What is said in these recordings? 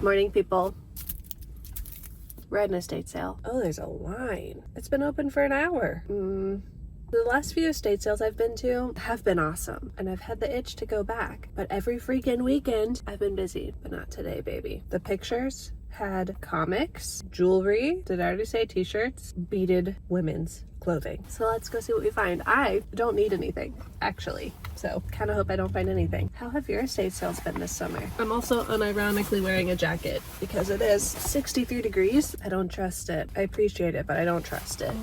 Morning, people. We're at an estate sale. Oh, there's a line. It's been open for an hour. The last few estate sales I've been to have been awesome, and I've had the itch to go back. But every freaking weekend, I've been busy, but not today, baby. The pictures had comics, jewelry, did I already say t-shirts? Beaded women's clothing. So let's go see what we find. I don't need anything, actually. So kind of hope I don't find anything. How have your estate sales been this summer? I'm also unironically wearing a jacket because it is 63 degrees. I don't trust it. I appreciate it, but I don't trust it.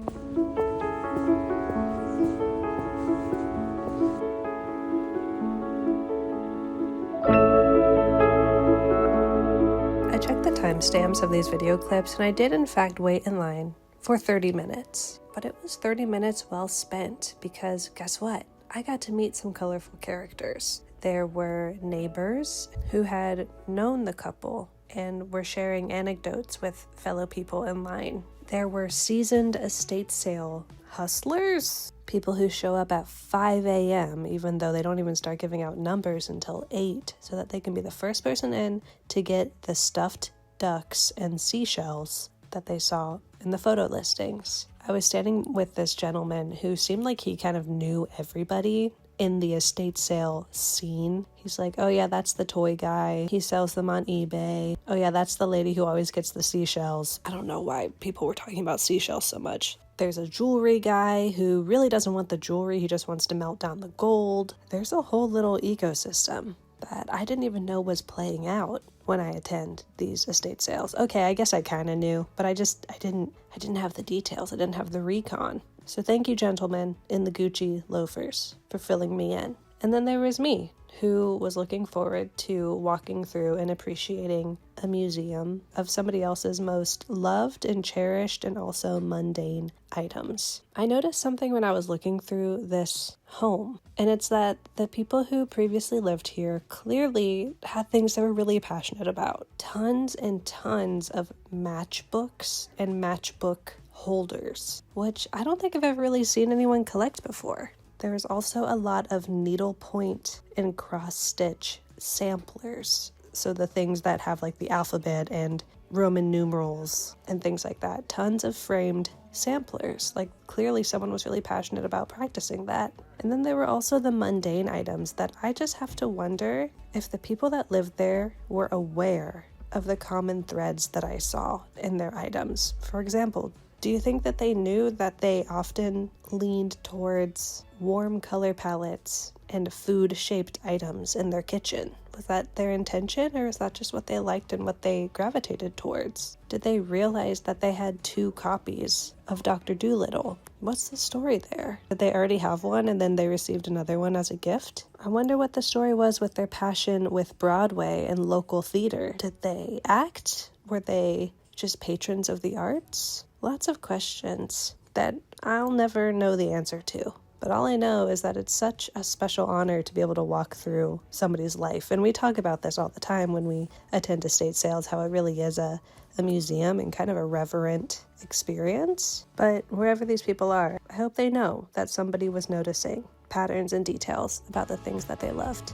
I checked the timestamps of these video clips, and I did in fact wait in line for 30 minutes. But it was 30 minutes well spent because guess what? I got to meet some colorful characters. There were neighbors who had known the couple and were sharing anecdotes with fellow people in line. There were seasoned estate sale hustlers, people who show up at 5 a.m. even though they don't even start giving out numbers until 8 so that they can be the first person in to get the stuffed ducks and seashells that they saw in the photo listings. I was standing with this gentleman who seemed like he kind of knew everybody in the estate sale scene. He's like, oh yeah, that's the toy guy. He sells them on eBay. Oh yeah, that's the lady who always gets the seashells. I don't know why people were talking about seashells so much. There's a jewelry guy who really doesn't want the jewelry. He just wants to melt down the gold. There's a whole little ecosystem that I didn't even know was playing out when I attend these estate sales. Okay, I guess I kind of knew, but I didn't have the details. I didn't have the recon. So thank you, gentlemen in the Gucci loafers, for filling me in. And then there was me, who was looking forward to walking through and appreciating a museum of somebody else's most loved and cherished and also mundane items. I noticed something when I was looking through this home, and it's that the people who previously lived here clearly had things they were really passionate about. Tons and tons of matchbooks and matchbook holders, which I don't think I've ever really seen anyone collect before. There's also a lot of needlepoint and cross-stitch samplers. So the things that have like the alphabet and Roman numerals and things like that. Tons of framed samplers. Like clearly someone was really passionate about practicing that. And then there were also the mundane items that I just have to wonder if the people that lived there were aware of the common threads that I saw in their items. For example, do you think that they knew that they often leaned towards warm color palettes and food-shaped items in their kitchen? Was that their intention, or is that just what they liked and what they gravitated towards? Did they realize that they had 2 copies of Dr. Dolittle? What's the story there? Did they already have one and then they received another one as a gift? I wonder what the story was with their passion with Broadway and local theater. Did they act? Were they just patrons of the arts? Lots of questions that I'll never know the answer to. But all I know is that it's such a special honor to be able to walk through somebody's life. And we talk about this all the time when we attend estate sales, how it really is a museum and kind of a reverent experience. But wherever these people are, I hope they know that somebody was noticing patterns and details about the things that they loved.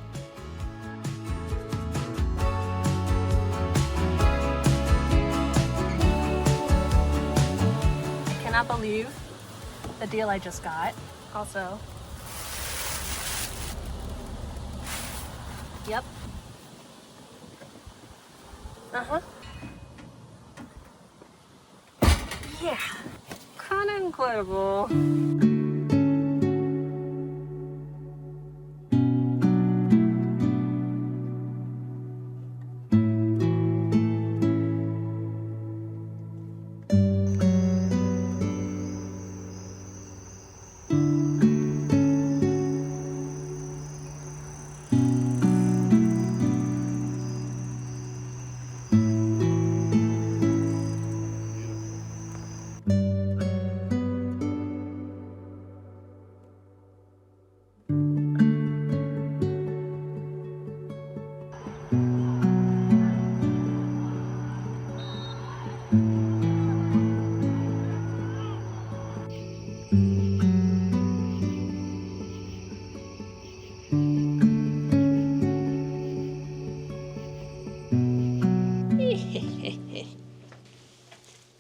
I cannot believe the deal I just got. Also, yep. Yeah, kind of incredible.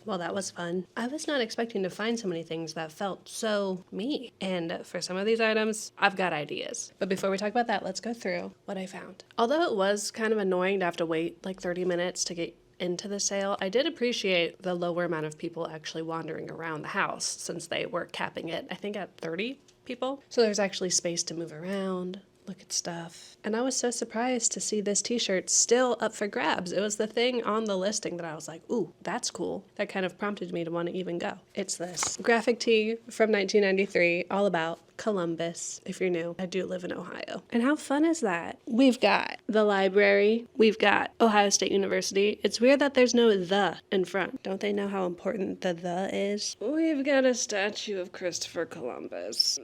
Well, that was fun. I was not expecting to find so many things that felt so me. And for some of these items, I've got ideas. But before we talk about that, let's go through what I found. Although it was kind of annoying to have to wait like 30 minutes to get into the sale, I did appreciate the lower amount of people actually wandering around the house since they were capping it, I think, at 30 people. So there's actually space to move around, look at stuff. And I was so surprised to see this t-shirt still up for grabs. It was the thing on the listing that I was like, ooh, that's cool. That kind of prompted me to want to even go. It's this graphic tee from 1993, all about Columbus. If you're new, I do live in Ohio. And how fun is that? We've got the library. We've got Ohio State University. It's weird that there's no the in front. Don't they know how important the is? We've got a statue of Christopher Columbus.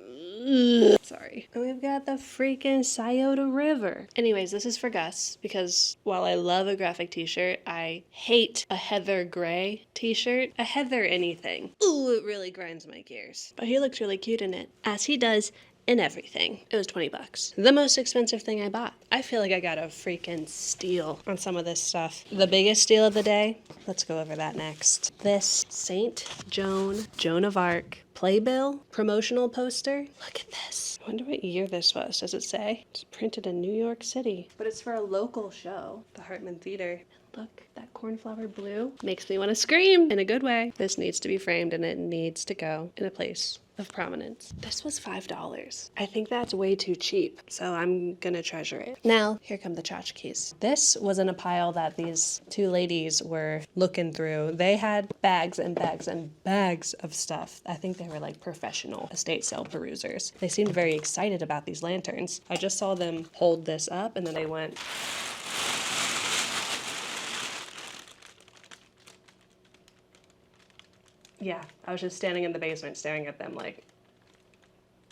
Sorry. And we've got the freaking Scioto River. Anyways, this is for Gus because while I love a graphic t-shirt, I hate a heather gray t-shirt. A heather anything. Ooh, it really grinds my gears. But he looks really cute in it, as he does in everything. It was $20. The most expensive thing I bought. I feel like I got a freaking steal on some of this stuff. The biggest steal of the day? Let's go over that next. This Saint Joan of Arc playbill promotional poster. Look at this. I wonder what year this was. Does it say? It's printed in New York City. But it's for a local show, the Hartman Theater. Look, that cornflower blue makes me want to scream in a good way. This needs to be framed and it needs to go in a place of prominence. This was $5. I think that's way too cheap, so I'm gonna treasure it. Now, here come the tchotchkes. This was in a pile that these two ladies were looking through. They had bags and bags and bags of stuff. I think they were like professional estate sale perusers. They seemed very excited about these lanterns. I just saw them hold this up and then they went... Yeah, I was just standing in the basement staring at them like,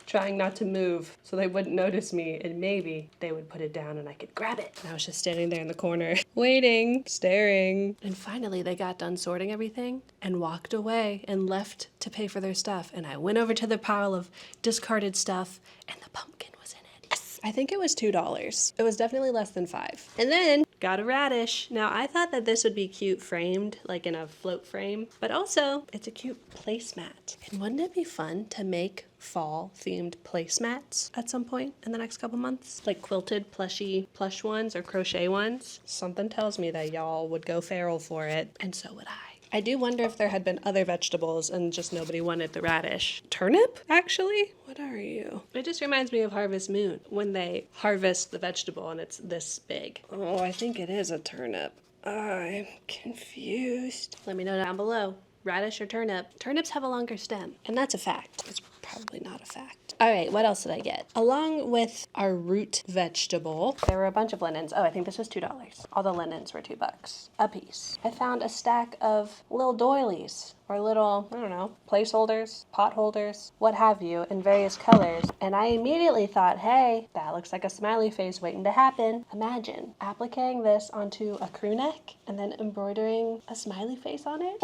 trying not to move so they wouldn't notice me and maybe they would put it down and I could grab it. And I was just standing there in the corner, waiting, staring. And finally they got done sorting everything and walked away and left to pay for their stuff. And I went over to the pile of discarded stuff and the pumpkin was in it. Yes! I think it was $2. It was definitely less than $5. And then got a radish. Now I thought that this would be cute framed, like in a float frame, but also it's a cute placemat. And wouldn't it be fun to make fall themed placemats at some point in the next couple months? Like quilted plushy plush ones or crochet ones? Something tells me that y'all would go feral for it, and so would I. I do wonder if there had been other vegetables and just nobody wanted the radish. Turnip, actually? What are you? It just reminds me of Harvest Moon, when they harvest the vegetable and it's this big. Oh, I think it is a turnip. I'm confused. Let me know down below. Radish or turnip? Turnips have a longer stem, and that's a fact. It's probably not a fact. All right, what else did I get? Along with our root vegetable, there were a bunch of linens. Oh, I think this was $2. All the linens were $2 a piece. I found a stack of little doilies, or little, I don't know, placeholders, pot holders, what have you, in various colors. And I immediately thought, hey, that looks like a smiley face waiting to happen. Imagine appliquing this onto a crew neck and then embroidering a smiley face on it.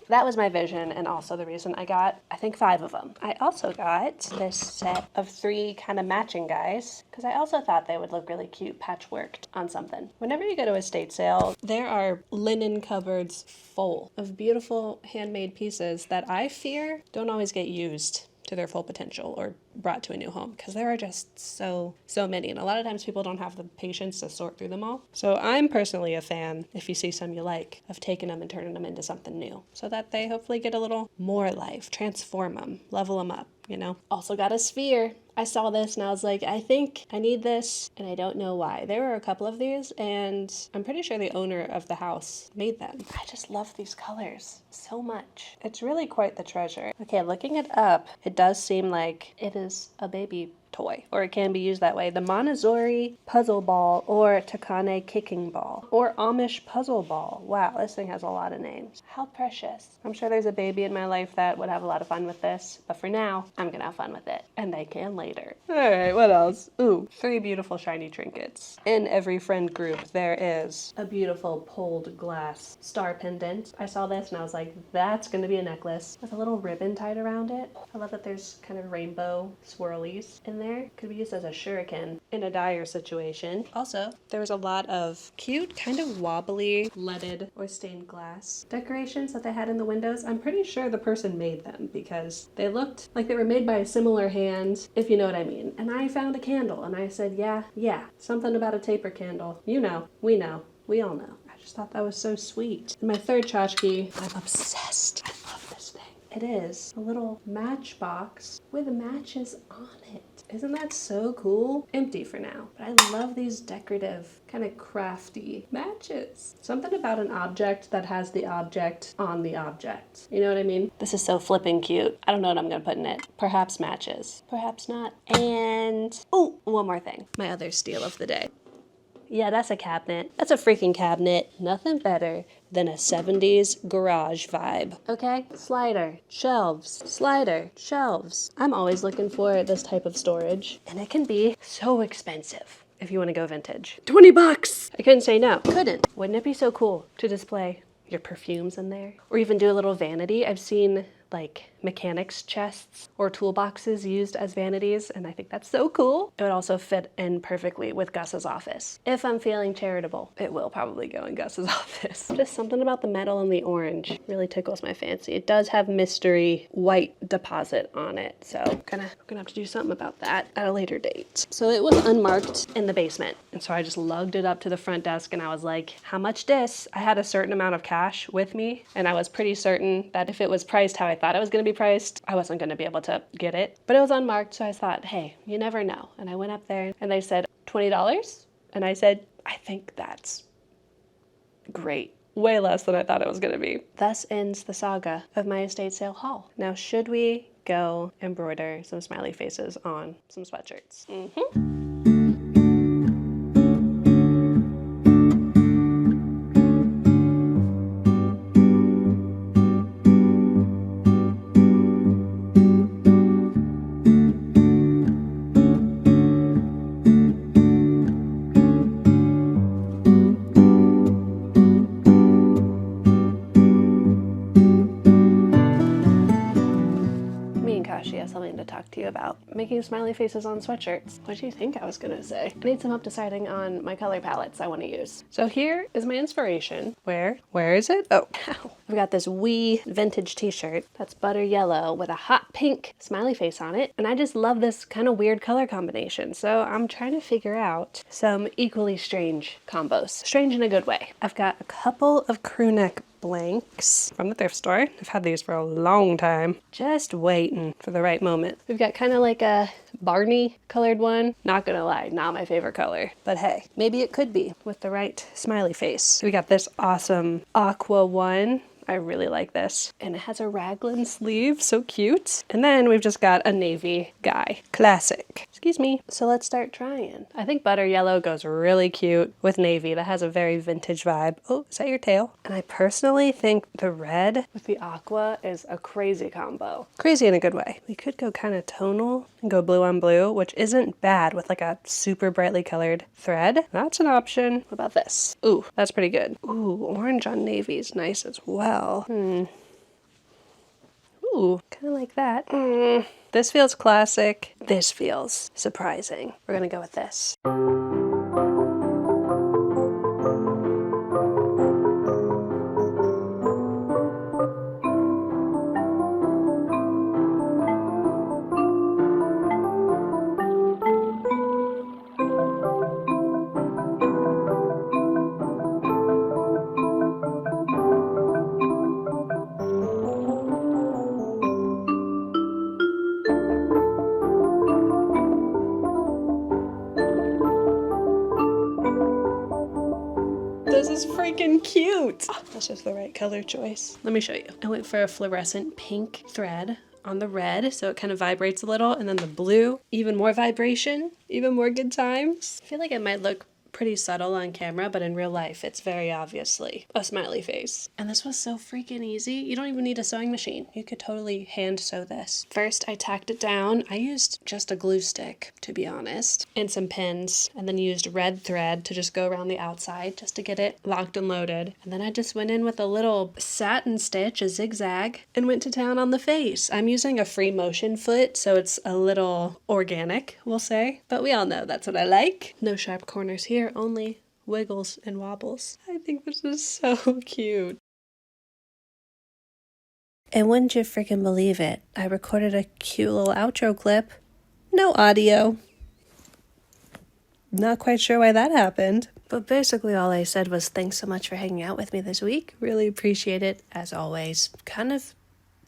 That was my vision, and also the reason I got, I think, 5 of them. I also got this set of 3 kind of matching guys, because I also thought they would look really cute patchworked on something. Whenever you go to a estate sale, there are linen cupboards full of beautiful handmade pieces that I fear don't always get used to their full potential or brought to a new home, because there are just so many, and a lot of times people don't have the patience to sort through them all. So I'm personally a fan, if you see some you like, of taking them and turning them into something new so that they hopefully get a little more life, transform them, level them up, you know. Also got a sphere. I saw this and I was like, I think I need this, and I don't know why. There were a couple of these, and I'm pretty sure the owner of the house made them. I just love these colors so much. It's really quite the treasure. Okay, looking it up, it does seem like it is a baby toy, or it can be used that way. The Montessori puzzle ball, or Takane kicking ball, or Amish puzzle ball. Wow, this thing has a lot of names. How precious. I'm sure there's a baby in my life that would have a lot of fun with this, but for now, I'm gonna have fun with it, and they can later. All right, what else? Ooh, 3 beautiful shiny trinkets. In every friend group, there is a beautiful pulled glass star pendant. I saw this and I was like, that's gonna be a necklace with a little ribbon tied around it. I love that there's kind of rainbow swirlies in there. there. Could be used as a shuriken in a dire situation. Also, there was a lot of cute, kind of wobbly, leaded or stained glass decorations that they had in the windows. I'm pretty sure the person made them because they looked like they were made by a similar hand, if you know what I mean. And I found a candle and I said, yeah, something about a taper candle. You know, we all know. I just thought that was so sweet. And my third tchotchke, I'm obsessed. I love this thing. It is a little matchbox with matches on it. Isn't that so cool? Empty for now, but I love these decorative, kind of crafty matches. Something about an object that has the object on the object. You know what I mean? This is so flipping cute. I don't know what I'm gonna put in it. Perhaps matches, perhaps not. And, oh, one more thing. My other steal of the day. Yeah, that's a cabinet. That's a freaking cabinet. Nothing better than a 70s garage vibe. Okay? Slider, shelves, slider, shelves. I'm always looking for this type of storage, and it can be so expensive if you want to go vintage. 20 bucks! I couldn't say no. Couldn't. Wouldn't it be so cool to display your perfumes in there? Or even do a little vanity? I've seen like mechanics chests or toolboxes used as vanities, and I think that's so cool. It would also fit in perfectly with Gus's office. If I'm feeling charitable, it will probably go in Gus's office. Just something about the metal and the orange really tickles my fancy. It does have mystery white deposit on it, so I'm gonna have to do something about that at a later date. So it was unmarked in the basement, and so I just lugged it up to the front desk and I was like, how much this? I had a certain amount of cash with me, and I was pretty certain that if it was priced how I thought it was gonna be priced, I wasn't going to be able to get it. But it was unmarked, so I thought, hey, you never know. And I went up there and they said, $20? And I said, I think that's great. Way less than I thought it was going to be. Thus ends the saga of my estate sale haul. Now, should we go embroider some smiley faces on some sweatshirts? To talk to you about making smiley faces on sweatshirts. What do you think I was gonna say? I need some help deciding on my color palettes I want to use. So here is my inspiration. Where is it? Oh, I've got this wee vintage t-shirt that's butter yellow with a hot pink smiley face on it, and I just love this kind of weird color combination. So I'm trying to figure out some equally strange combos. Strange in a good way. I've got a couple of crew neck blanks from the thrift store. I've had these for a long time. Just waiting for the right moment. We've got kind of like a Barney colored one. Not gonna lie, not my favorite color. But hey, maybe it could be with the right smiley face. We got this awesome aqua one. I really like this. And it has a raglan sleeve, so cute. And then we've just got a navy guy. Classic. Excuse me. So let's start trying. I think butter yellow goes really cute with navy. That has a very vintage vibe. Oh, is that your tail? And I personally think the red with the aqua is a crazy combo. Crazy in a good way. We could go kind of tonal and go blue on blue, which isn't bad with like a super brightly colored thread. That's an option. What about this? Ooh, that's pretty good. Ooh, orange on navy is nice as well. Ooh, kind of like that. This feels classic. This feels surprising. We're gonna go with this. This is freaking cute. Oh, that's just the right color choice. Let me show you. I went for a fluorescent pink thread on the red, so it kind of vibrates a little, and then the blue, even more vibration, even more good times. I feel like it might look pretty subtle on camera, but in real life, it's very obviously a smiley face. And this was so freaking easy. You don't even need a sewing machine. You could totally hand sew this. First, I tacked it down. I used just a glue stick, to be honest, and some pins, and then used red thread to just go around the outside just to get it locked and loaded. And then I just went in with a little satin stitch, a zigzag, and went to town on the face. I'm using a free motion foot, so it's a little organic, we'll say. But we all know that's what I like. No sharp corners here, only wiggles and wobbles. I think this is so cute. And wouldn't you freaking believe it? I recorded a cute little outro clip. No audio. Not quite sure why that happened. But basically all I said was thanks so much for hanging out with me this week. Really appreciate it, as always. Kind of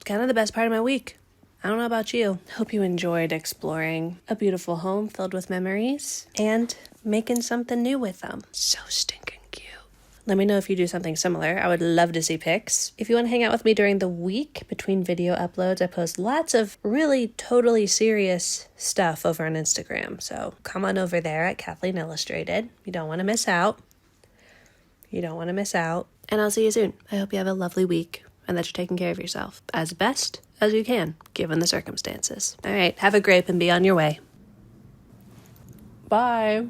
the best part of my week. I don't know about you. Hope you enjoyed exploring a beautiful home filled with memories and making something new with them. So stinking cute. Let me know if you do something similar. I would love to see pics. If you want to hang out with me during the week between video uploads, I post lots of really totally serious stuff over on Instagram. So come on over there at kathleenillustrated. You don't want to miss out. You don't want to miss out. And I'll see you soon. I hope you have a lovely week and that you're taking care of yourself as best as you can, given the circumstances. All right, have a grape and be on your way. Bye.